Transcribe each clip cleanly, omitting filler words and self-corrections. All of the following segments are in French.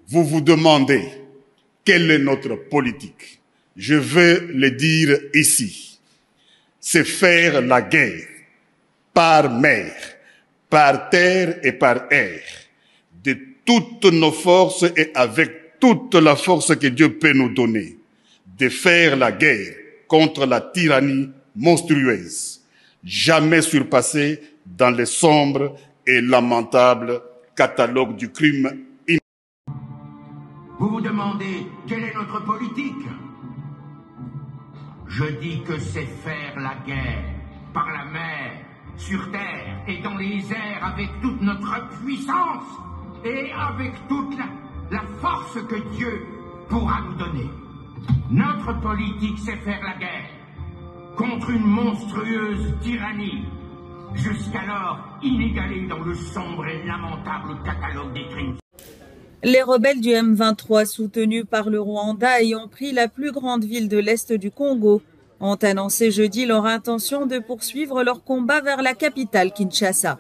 Vous vous demandez quelle est notre politique. Je veux le dire ici. C'est faire la guerre par mer, par terre et par air, de toutes nos forces et avec toute la force que Dieu peut nous donner, de faire la guerre contre la tyrannie monstrueuse, jamais surpassée dans le sombre et lamentable catalogue du crime. Vous vous demandez quelle est notre politique? Je dis que c'est faire la guerre par la mer, sur terre et dans les airs avec toute notre puissance et avec toute la force que Dieu pourra nous donner. Notre politique, c'est faire la guerre contre une monstrueuse tyrannie, jusqu'alors inégalée dans le sombre et lamentable catalogue des crimes. Les rebelles du M23, soutenus par le Rwanda ayant pris la plus grande ville de l'Est du Congo, ont annoncé jeudi leur intention de poursuivre leur combat vers la capitale Kinshasa.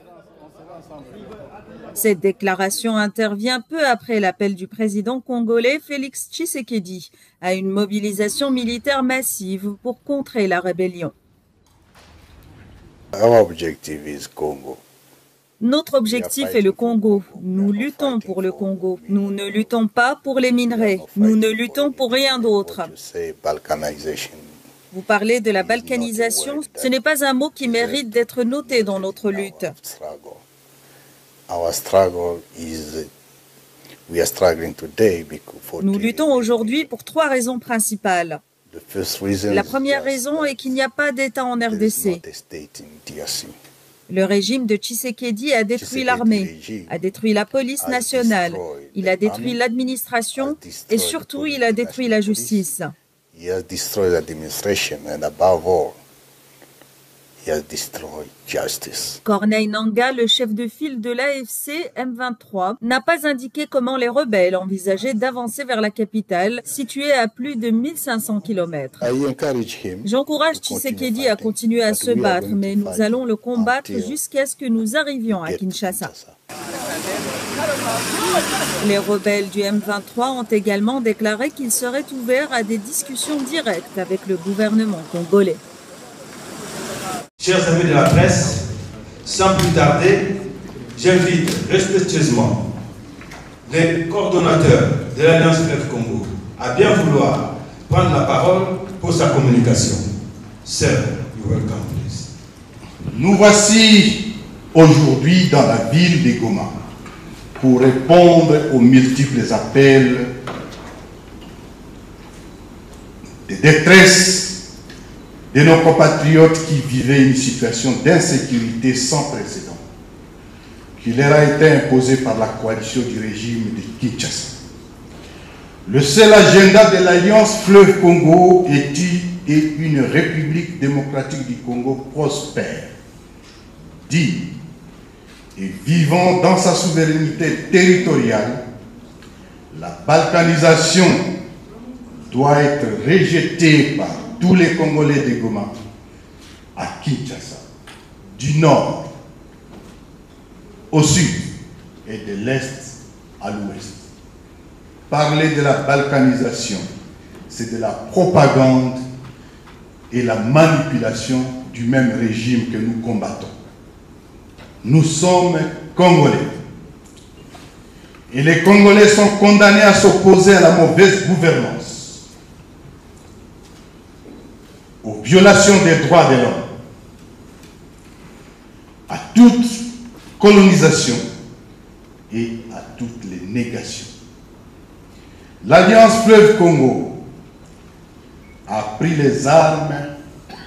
Cette déclaration intervient peu après l'appel du président congolais Félix Tshisekedi à une mobilisation militaire massive pour contrer la rébellion. Notre objectif est le Congo. Nous luttons pour le Congo. Nous ne luttons pas pour les minerais. Nous ne luttons pour rien d'autre. Vous parlez de la balkanisation. Ce n'est pas un mot qui mérite d'être noté dans notre lutte. Nous luttons aujourd'hui pour 3 raisons principales. La première raison est qu'il n'y a pas d'État en RDC. Le régime de Tshisekedi a détruit l'armée, a détruit la police nationale, il a détruit l'administration et surtout il a détruit la justice. Corneille Nangaa, le chef de file de l'AFC M23, n'a pas indiqué comment les rebelles envisageaient d'avancer vers la capitale, située à plus de 1500 km. J'encourage Tshisekedi à continuer à se battre, mais nous allons le combattre jusqu'à ce que nous arrivions à Kinshasa. Les rebelles du M23 ont également déclaré qu'ils seraient ouverts à des discussions directes avec le gouvernement congolais. Chers amis de la presse, sans plus tarder, j'invite respectueusement les coordonnateurs de l'Alliance Fleuve Congo à bien vouloir prendre la parole pour sa communication. Sir, you welcome, please. Nous voici aujourd'hui dans la ville de Goma pour répondre aux multiples appels de détresse de nos compatriotes qui vivaient une situation d'insécurité sans précédent, qui leur a été imposée par la coalition du régime de Kinshasa. Le seul agenda de l'Alliance Fleuve Congo est une République démocratique du Congo prospère, digne et vivant dans sa souveraineté territoriale. La balkanisation doit être rejetée par tous les Congolais de Goma à Kinshasa, du nord au sud et de l'est à l'ouest. Parler de la balkanisation, c'est de la propagande et la manipulation du même régime que nous combattons. Nous sommes Congolais. Et les Congolais sont condamnés à s'opposer à la mauvaise gouvernance, aux violations des droits de l'homme, à toute colonisation et à toutes les négations. L'Alliance Fleuve Congo a pris les armes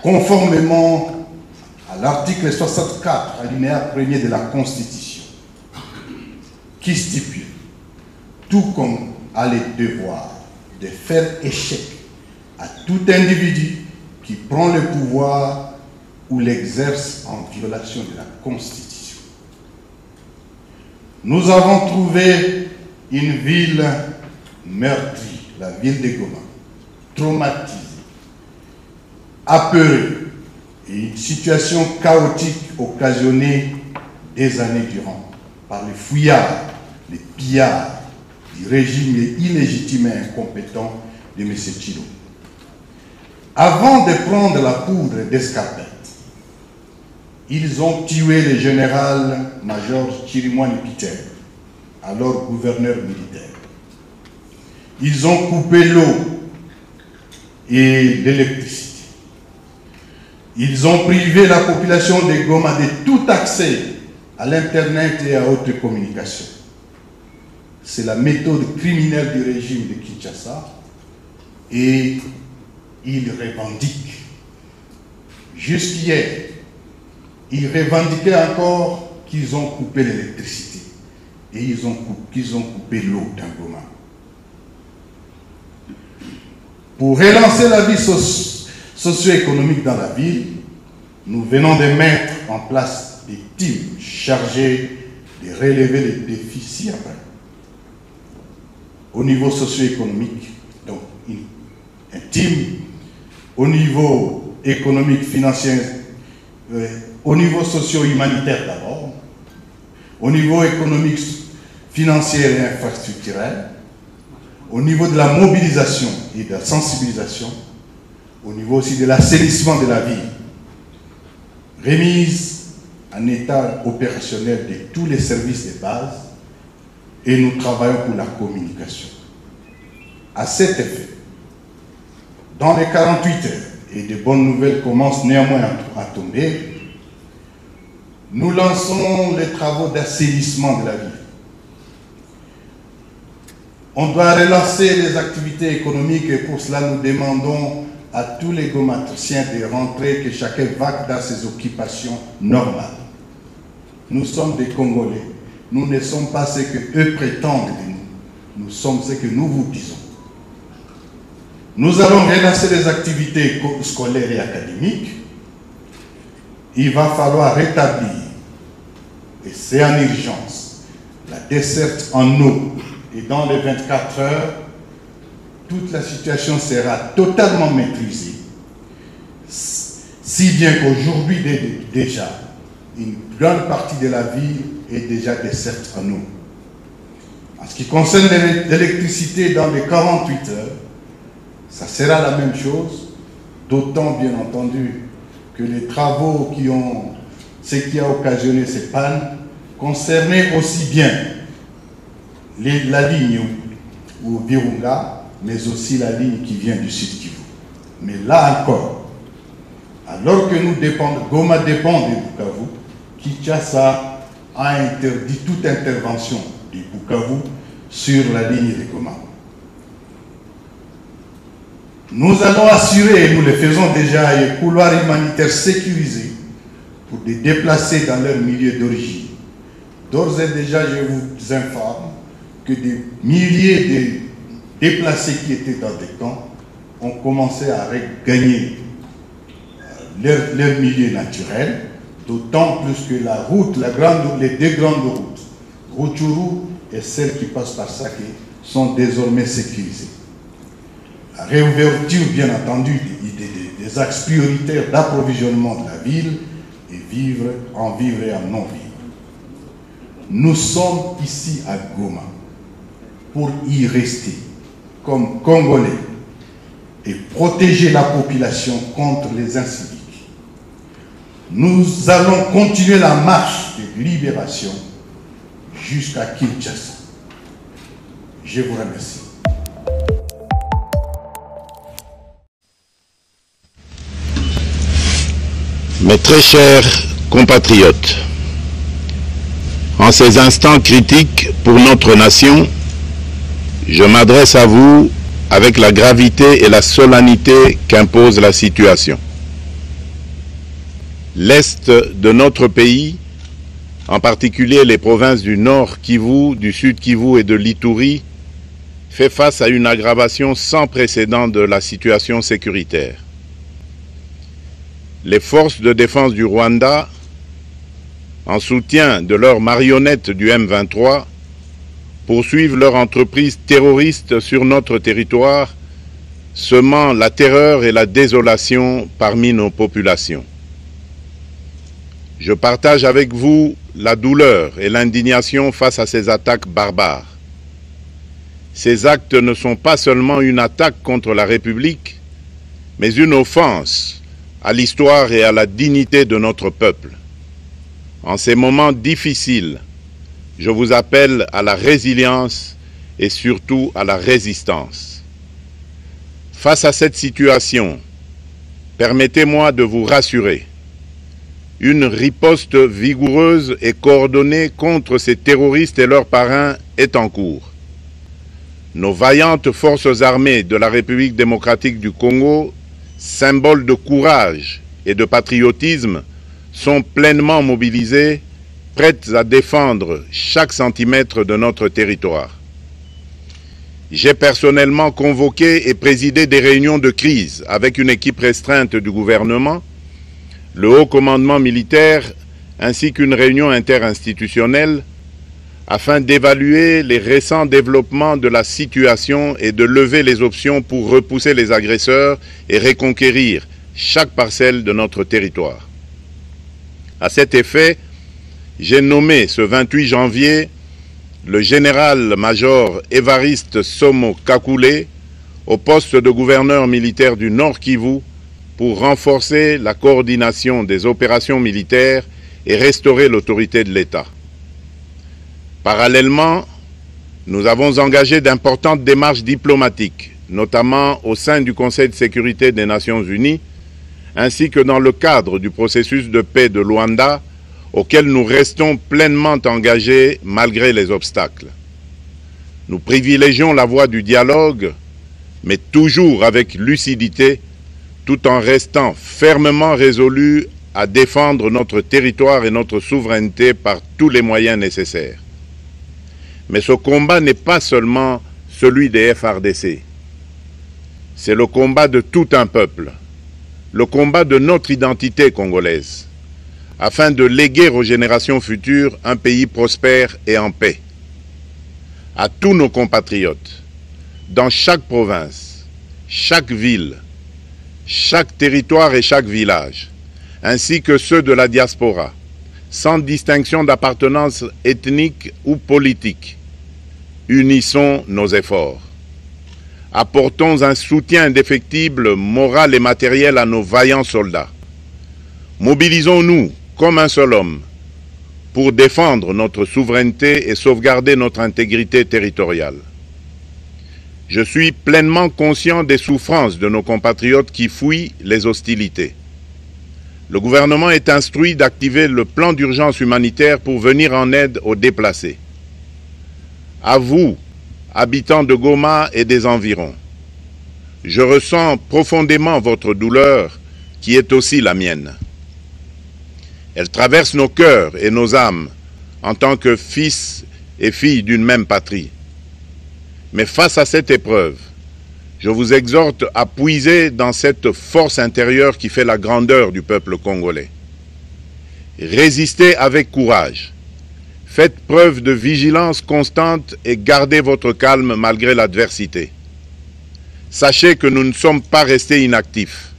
conformément à l'article 64, alinéa 1er de la Constitution, qui stipule, tout comme a le devoir de faire échec à tout individu qui prend le pouvoir ou l'exerce en violation de la Constitution. Nous avons trouvé une ville meurtrie, la ville de Goma, traumatisée, apeurée, et une situation chaotique occasionnée des années durant par les fouillards, les pillards du régime illégitime et incompétent de M. Tshilombo. Avant de prendre la poudre d'escarpette, ils ont tué le général-major Chirimwani Peter, alors gouverneur militaire. Ils ont coupé l'eau et l'électricité. Ils ont privé la population de Goma de tout accès à l'Internet et à haute communication. C'est la méthode criminelle du régime de Kinshasa et ils revendiquent. Jusqu'hier, ils revendiquaient encore qu'ils ont coupé l'électricité et qu'ils ont coupé l'eau dans Goma. Pour relancer la vie socio-économique dans la ville, nous venons de mettre en place des teams chargés de relever les défis ci-après. Au niveau socio-économique, donc un team au niveau économique, financier, au niveau socio-humanitaire d'abord, au niveau économique, financier et infrastructurel, au niveau de la mobilisation et de la sensibilisation, au niveau aussi de l'assainissement de la ville, remise en état opérationnel de tous les services de base, et nous travaillons pour la communication. À cet effet, dans les 48 heures, et de bonnes nouvelles commencent néanmoins à tomber, nous lançons les travaux d'assainissement de la ville. On doit relancer les activités économiques et pour cela nous demandons à tous les gomatriciens de rentrer, que chacun va dans ses occupations normales. Nous sommes des Congolais, nous ne sommes pas ce qu'eux prétendent de nous, nous sommes ce que nous vous disons. Nous allons relancer les activités scolaires et académiques. Il va falloir rétablir, et c'est en urgence, la desserte en eau. Et dans les 24 heures, toute la situation sera totalement maîtrisée. Si bien qu'aujourd'hui déjà, une grande partie de la ville est déjà desserte en eau. En ce qui concerne l'électricité dans les 48 heures, ça sera la même chose, d'autant bien entendu que les travaux ce qui a occasionné ces pannes concernaient aussi bien la ligne au Virunga, mais aussi la ligne qui vient du Sud Kivu. Mais là encore, alors que Goma dépend de Bukavu, Kinshasa a interdit toute intervention du Bukavu sur la ligne de Goma. Nous allons assurer, et nous le faisons déjà, un couloir humanitaire sécurisé pour les déplacer dans leur milieu d'origine. D'ores et déjà, je vous informe que des milliers de déplacés qui étaient dans des camps ont commencé à regagner leur milieu naturel, d'autant plus que la route, les deux grandes routes, Rutshuru et celle qui passe par Sake, sont désormais sécurisées. La réouverture, bien entendu, des axes prioritaires d'approvisionnement de la ville, et en vivre et en non-vivre. Nous sommes ici à Goma pour y rester comme Congolais et protéger la population contre les inciviques. Nous allons continuer la marche de libération jusqu'à Kinshasa. Je vous remercie. Mes très chers compatriotes, en ces instants critiques pour notre nation, je m'adresse à vous avec la gravité et la solennité qu'impose la situation. L'Est de notre pays, en particulier les provinces du Nord Kivu, du Sud Kivu et de l'Ituri, fait face à une aggravation sans précédent de la situation sécuritaire. Les forces de défense du Rwanda, en soutien de leurs marionnettes du M23, poursuivent leur entreprise terroriste sur notre territoire, semant la terreur et la désolation parmi nos populations. Je partage avec vous la douleur et l'indignation face à ces attaques barbares. Ces actes ne sont pas seulement une attaque contre la République, mais une offense à l'histoire et à la dignité de notre peuple. En ces moments difficiles, je vous appelle à la résilience et surtout à la résistance. Face à cette situation, permettez-moi de vous rassurer. Une riposte vigoureuse et coordonnée contre ces terroristes et leurs parrains est en cours. Nos vaillantes forces armées de la République démocratique du Congo, symboles de courage et de patriotisme, sont pleinement mobilisées, prêtes à défendre chaque centimètre de notre territoire. J'ai personnellement convoqué et présidé des réunions de crise avec une équipe restreinte du gouvernement, le haut commandement militaire ainsi qu'une réunion interinstitutionnelle afin d'évaluer les récents développements de la situation et de lever les options pour repousser les agresseurs et reconquérir chaque parcelle de notre territoire. À cet effet, j'ai nommé ce 28 janvier le général-major Évariste Somo Kakule au poste de gouverneur militaire du Nord Kivu pour renforcer la coordination des opérations militaires et restaurer l'autorité de l'État. Parallèlement, nous avons engagé d'importantes démarches diplomatiques, notamment au sein du Conseil de sécurité des Nations Unies, ainsi que dans le cadre du processus de paix de Luanda, auquel nous restons pleinement engagés malgré les obstacles. Nous privilégions la voie du dialogue, mais toujours avec lucidité, tout en restant fermement résolus à défendre notre territoire et notre souveraineté par tous les moyens nécessaires. Mais ce combat n'est pas seulement celui des FARDC. C'est le combat de tout un peuple, le combat de notre identité congolaise, afin de léguer aux générations futures un pays prospère et en paix. À tous nos compatriotes, dans chaque province, chaque ville, chaque territoire et chaque village, ainsi que ceux de la diaspora, sans distinction d'appartenance ethnique ou politique, unissons nos efforts. Apportons un soutien indéfectible, moral et matériel à nos vaillants soldats. Mobilisons-nous comme un seul homme pour défendre notre souveraineté et sauvegarder notre intégrité territoriale. Je suis pleinement conscient des souffrances de nos compatriotes qui fuient les hostilités. Le gouvernement est instruit d'activer le plan d'urgence humanitaire pour venir en aide aux déplacés. À vous, habitants de Goma et des environs, je ressens profondément votre douleur qui est aussi la mienne. Elle traverse nos cœurs et nos âmes en tant que fils et filles d'une même patrie. Mais face à cette épreuve, je vous exhorte à puiser dans cette force intérieure qui fait la grandeur du peuple congolais. Résistez avec courage. Faites preuve de vigilance constante et gardez votre calme malgré l'adversité. Sachez que nous ne sommes pas restés inactifs.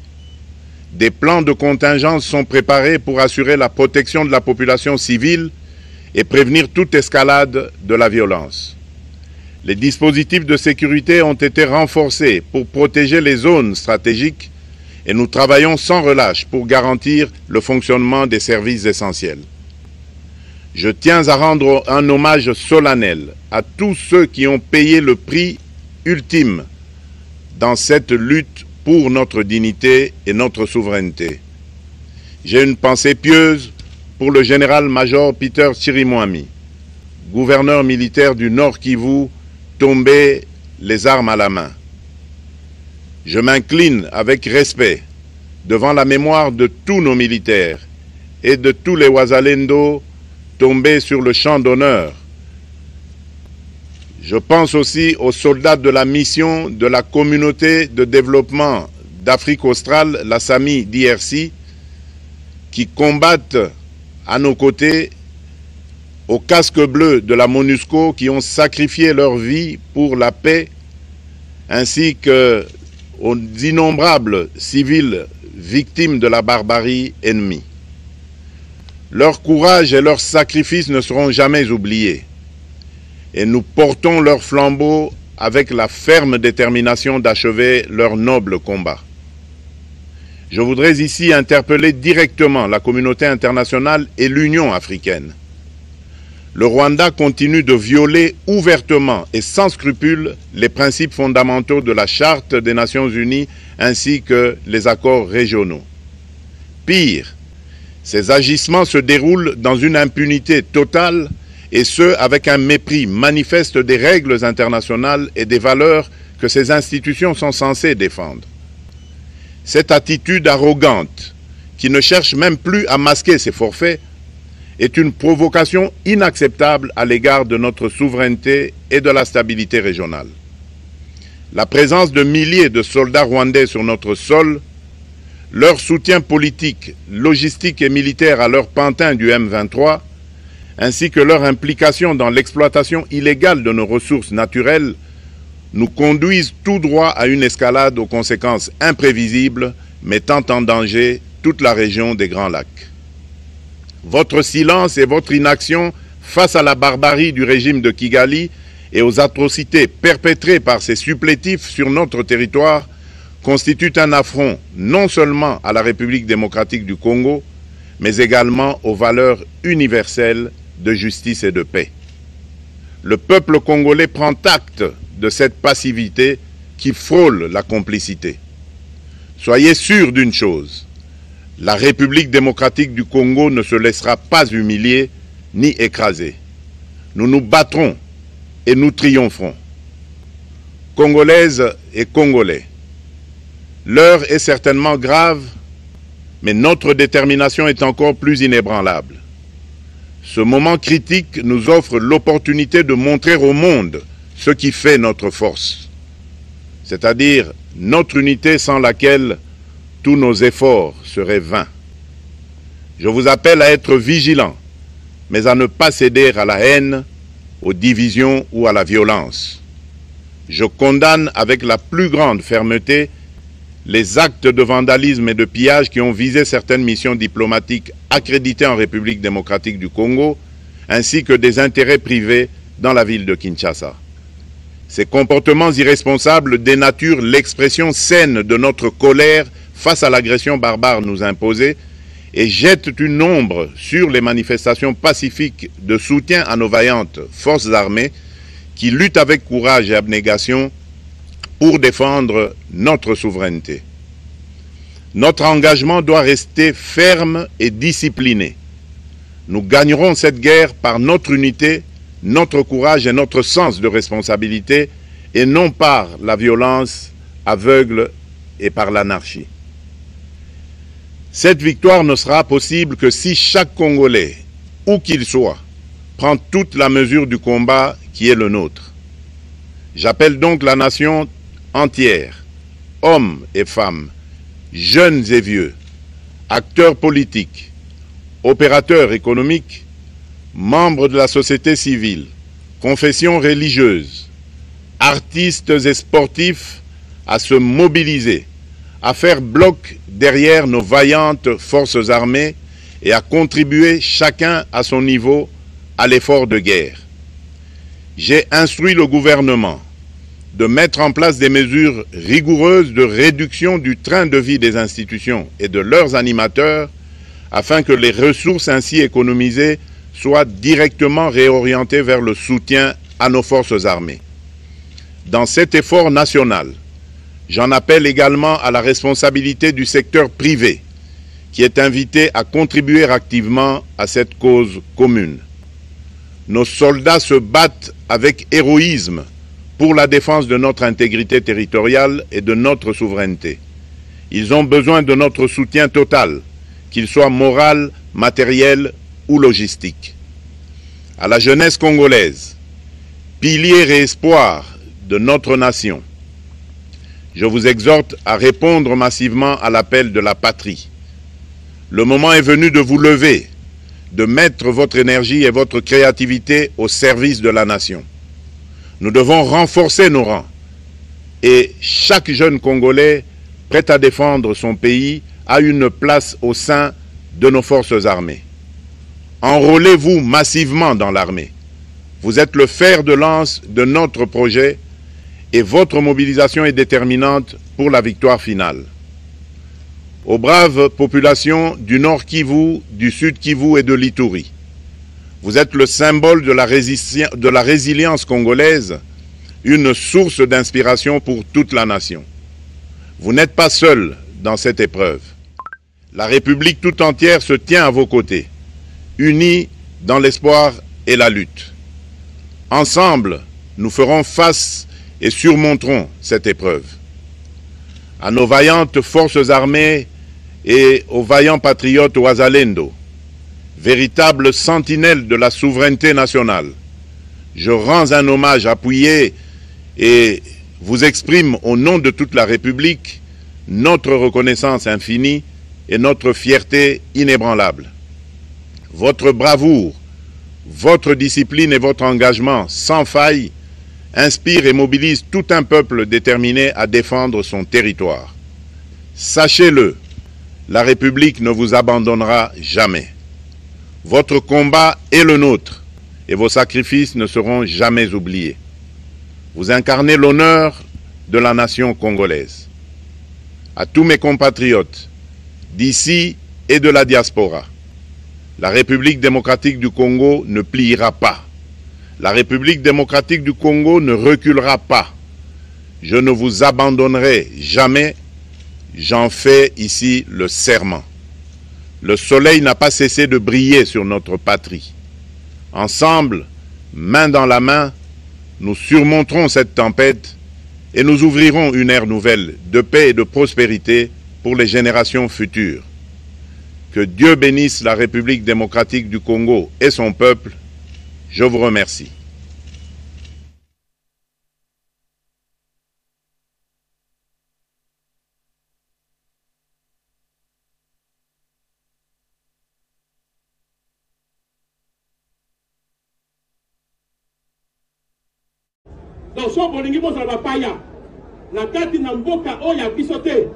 Des plans de contingence sont préparés pour assurer la protection de la population civile et prévenir toute escalade de la violence. Les dispositifs de sécurité ont été renforcés pour protéger les zones stratégiques et nous travaillons sans relâche pour garantir le fonctionnement des services essentiels. Je tiens à rendre un hommage solennel à tous ceux qui ont payé le prix ultime dans cette lutte pour notre dignité et notre souveraineté. J'ai une pensée pieuse pour le général-major Peter Chirimwami, gouverneur militaire du Nord Kivu, tombé les armes à la main. Je m'incline avec respect devant la mémoire de tous nos militaires et de tous les Wazalendo tombés sur le champ d'honneur. Je pense aussi aux soldats de la mission de la communauté de développement d'Afrique australe, la SAMI d'IRC, qui combattent à nos côtés, aux casques bleus de la MONUSCO, qui ont sacrifié leur vie pour la paix, ainsi qu'aux innombrables civils victimes de la barbarie ennemie. Leur courage et leur sacrifice ne seront jamais oubliés. Et nous portons leur flambeau avec la ferme détermination d'achever leur noble combat. Je voudrais ici interpeller directement la communauté internationale et l'Union africaine. Le Rwanda continue de violer ouvertement et sans scrupule les principes fondamentaux de la Charte des Nations Unies ainsi que les accords régionaux. Pire, ces agissements se déroulent dans une impunité totale et ce, avec un mépris manifeste des règles internationales et des valeurs que ces institutions sont censées défendre. Cette attitude arrogante, qui ne cherche même plus à masquer ses forfaits, est une provocation inacceptable à l'égard de notre souveraineté et de la stabilité régionale. La présence de milliers de soldats rwandais sur notre sol, leur soutien politique, logistique et militaire à leur pantin du M23, ainsi que leur implication dans l'exploitation illégale de nos ressources naturelles, nous conduisent tout droit à une escalade aux conséquences imprévisibles, mettant en danger toute la région des Grands Lacs. Votre silence et votre inaction face à la barbarie du régime de Kigali et aux atrocités perpétrées par ses supplétifs sur notre territoire constituent un affront non seulement à la République démocratique du Congo, mais également aux valeurs universelles de justice et de paix. Le peuple congolais prend acte de cette passivité qui frôle la complicité. Soyez sûrs d'une chose, la République démocratique du Congo ne se laissera pas humilier ni écraser. Nous nous battrons et nous triompherons. Congolaises et Congolais, l'heure est certainement grave, mais notre détermination est encore plus inébranlable. Ce moment critique nous offre l'opportunité de montrer au monde ce qui fait notre force, c'est-à-dire notre unité sans laquelle tous nos efforts seraient vains. Je vous appelle à être vigilants, mais à ne pas céder à la haine, aux divisions ou à la violence. Je condamne avec la plus grande fermeté les actes de vandalisme et de pillage qui ont visé certaines missions diplomatiques accréditées en République démocratique du Congo, ainsi que des intérêts privés dans la ville de Kinshasa. Ces comportements irresponsables dénaturent l'expression saine de notre colère face à l'agression barbare nous imposée et jettent une ombre sur les manifestations pacifiques de soutien à nos vaillantes forces armées qui luttent avec courage et abnégation pour défendre notre souveraineté. Notre engagement doit rester ferme et discipliné. Nous gagnerons cette guerre par notre unité, notre courage et notre sens de responsabilité, et non par la violence aveugle et par l'anarchie. Cette victoire ne sera possible que si chaque Congolais, où qu'il soit, prend toute la mesure du combat qui est le nôtre. J'appelle donc la nation entière, hommes et femmes, jeunes et vieux, acteurs politiques, opérateurs économiques, membres de la société civile, confessions religieuses, artistes et sportifs à se mobiliser, à faire bloc derrière nos vaillantes forces armées et à contribuer chacun à son niveau à l'effort de guerre. J'ai instruit le gouvernement de mettre en place des mesures rigoureuses de réduction du train de vie des institutions et de leurs animateurs afin que les ressources ainsi économisées soient directement réorientées vers le soutien à nos forces armées. Dans cet effort national, j'en appelle également à la responsabilité du secteur privé qui est invité à contribuer activement à cette cause commune. Nos soldats se battent avec héroïsme pour la défense de notre intégrité territoriale et de notre souveraineté. Ils ont besoin de notre soutien total, qu'il soit moral, matériel ou logistique. À la jeunesse congolaise, pilier et espoir de notre nation, je vous exhorte à répondre massivement à l'appel de la patrie. Le moment est venu de vous lever, de mettre votre énergie et votre créativité au service de la nation. Nous devons renforcer nos rangs et chaque jeune Congolais prêt à défendre son pays a une place au sein de nos forces armées. Enrôlez-vous massivement dans l'armée. Vous êtes le fer de lance de notre projet et votre mobilisation est déterminante pour la victoire finale. Aux braves populations du Nord Kivu, du Sud Kivu et de l'Ituri, vous êtes le symbole de la résilience congolaise, une source d'inspiration pour toute la nation. Vous n'êtes pas seul dans cette épreuve. La République tout entière se tient à vos côtés, unie dans l'espoir et la lutte. Ensemble, nous ferons face et surmonterons cette épreuve. À nos vaillantes forces armées et aux vaillants patriotes Wazalendo, véritables sentinelles de la souveraineté nationale, je rends un hommage appuyé et vous exprime au nom de toute la République notre reconnaissance infinie et notre fierté inébranlable. Votre bravoure, votre discipline et votre engagement sans faille inspire et mobilise tout un peuple déterminé à défendre son territoire. Sachez-le, la République ne vous abandonnera jamais. Votre combat est le nôtre et vos sacrifices ne seront jamais oubliés. Vous incarnez l'honneur de la nation congolaise. À tous mes compatriotes, d'ici et de la diaspora, la République démocratique du Congo ne pliera pas. La République démocratique du Congo ne reculera pas. Je ne vous abandonnerai jamais. J'en fais ici le serment. Le soleil n'a pas cessé de briller sur notre patrie. Ensemble, main dans la main, nous surmonterons cette tempête et nous ouvrirons une ère nouvelle de paix et de prospérité pour les générations futures. Que Dieu bénisse la République démocratique du Congo et son peuple. Je vous remercie. Donc, si vous voulez na kati na mboka oya bisote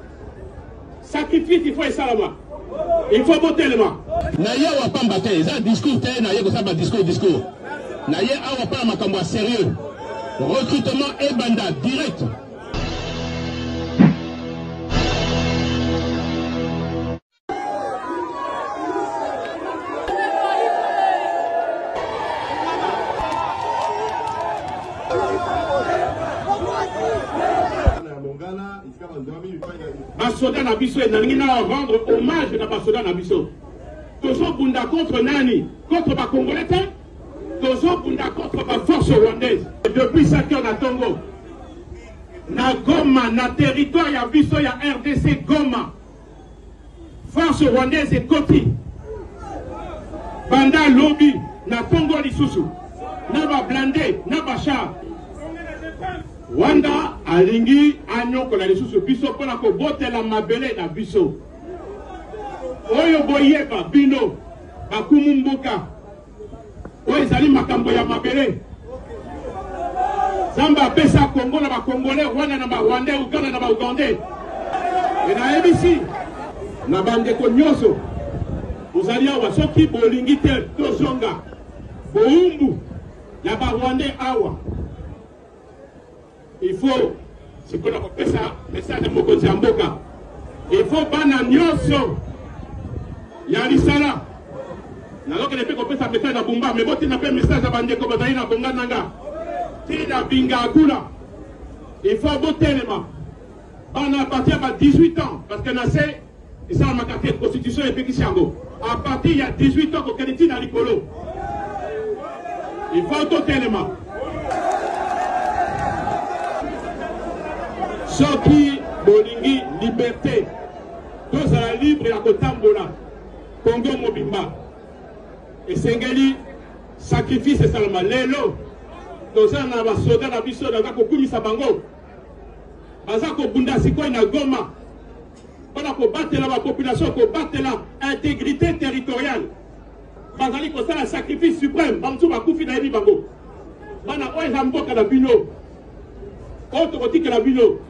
sacrifice il faut esalama il faut botelema na ye wa pamba te za discours te na ye ko saba discours na ye awa pa makambo sérieux recrutement et banda direct. Basoda na biso enalingi na rendre hommage na basoda na biso. Tozo bunda contre nani? Contre ba Congolais te? Tozo bunda contre ba force rwandaise. Depuis 5 ans na Tongo. Na Goma, na territoire ya biso ya RDC Goma. Force rwandaise et Koti. Banda lobby na Tongo lisusu. Na ba blindé, na ba char. Rwanda alingi anyoko la lisusu biso pona ko botela mabele na biso. Oyo boyeba bino bakumu mboka. Oyo ezali makambo ya mabele. Zamba pesa Congo na ba Congolais, Rwanda na ba Rwandais, Uganda na ba Ugandais. Et na ABC na bandeko nyonso. Ozali awa soki bolingi te tozonga. Boumbu ya ba Rwandais awa. Il faut, c'est qu'on appelle ça, message de Mokonzi Mboka. Il faut bana nyonso. Ya lisala. Na loke ne pe ko pesa message na bumba, mais boti na pe message à bande ko bazali na bonga nanga. Ti na binga akula. Il faut botelema. Bana à partir de 18 ans parce que na c'est ça ma carte de constitution et puis kisango. À partir il y a 18 ans ko keniti na likolo. Il faut botelema. Soki bolingi liberté, tous à la libre et à Kotambola, Congo Mobimba. Et Sengeli, sacrifice et salama. Lelo, tous à la soda na biso na kokumi sabango. Bazako bunda sikoy na Goma. Para ko battre la population, ko battre la intégrité territoriale. Bazali ko sala sacrifice suprême, bamtu bakufi na yebi bango. Bana oyo zamboka na bino. Autre kotika na bino.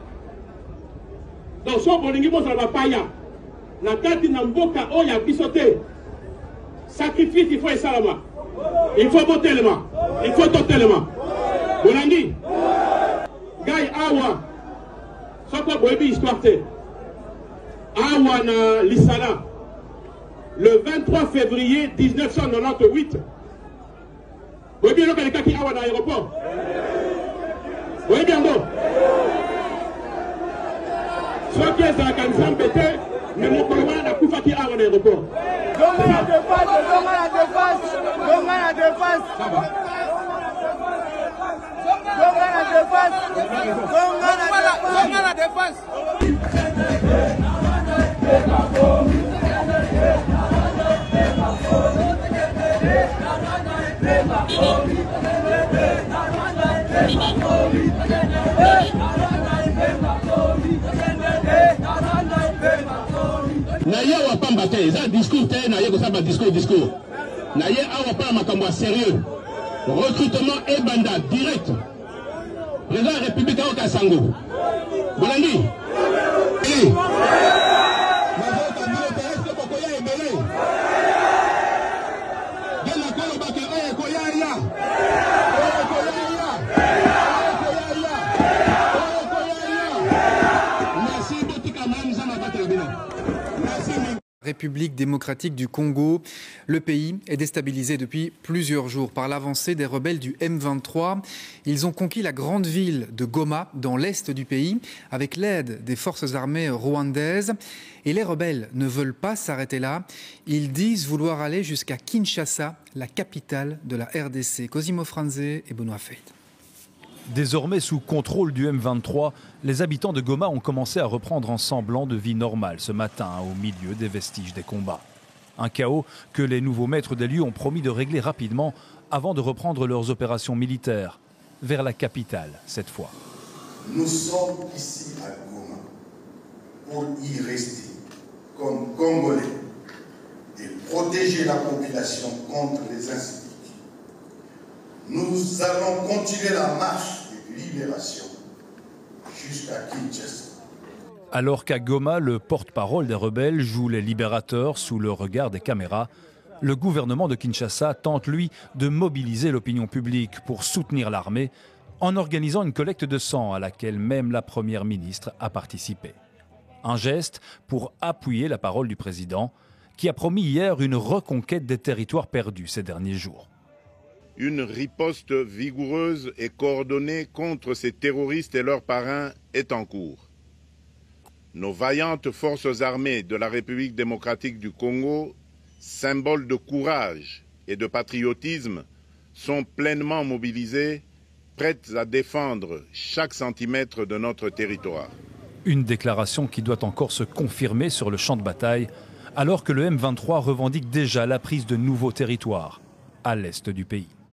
Donc, si vous voulez que paya, na kati na mboka oya bisote, sacrifice il faut esalama. Il faut botelema. Il faut totelema. Bolangi. Gai Awa, Soko Boebi histoire te. Awa na Lisala, le 23 février 1998. Boebi est le cas qui Awa na l'aéroport. Boebi en gros. Soit qui est à Kansam Bété, mais mon collègue n'a pas fait Awa na l'aéroport. Donga la défense. Ça va. Donga la défense. Naye wa pamba te, ça discours te, naye ko ça ba discours. Naye awa pa makambo sérieux. Recrutement et banda direct. Président de la République au Kassango. Bolangi. République démocratique du Congo. Le pays est déstabilisé depuis plusieurs jours par l'avancée des rebelles du M23. Ils ont conquis la grande ville de Goma, dans l'est du pays, avec l'aide des forces armées rwandaises. Et les rebelles ne veulent pas s'arrêter là. Ils disent vouloir aller jusqu'à Kinshasa, la capitale de la RDC. Cosimo Franze et Benoît Feit. Désormais sous contrôle du M23, les habitants de Goma ont commencé à reprendre un semblant de vie normale ce matin, au milieu des vestiges des combats. Un chaos que les nouveaux maîtres des lieux ont promis de régler rapidement avant de reprendre leurs opérations militaires, vers la capitale cette fois. Nous sommes ici à Goma pour y rester comme Congolais et protéger la population contre les incidents. Nous allons continuer la marche de libération jusqu'à Kinshasa. Alors qu'à Goma, le porte-parole des rebelles joue les libérateurs sous le regard des caméras, le gouvernement de Kinshasa tente, lui, de mobiliser l'opinion publique pour soutenir l'armée en organisant une collecte de sang à laquelle même la première ministre a participé. Un geste pour appuyer la parole du président qui a promis hier une reconquête des territoires perdus ces derniers jours. Une riposte vigoureuse et coordonnée contre ces terroristes et leurs parrains est en cours. Nos vaillantes forces armées de la République démocratique du Congo, symboles de courage et de patriotisme, sont pleinement mobilisées, prêtes à défendre chaque centimètre de notre territoire. Une déclaration qui doit encore se confirmer sur le champ de bataille, alors que le M23 revendique déjà la prise de nouveaux territoires à l'est du pays.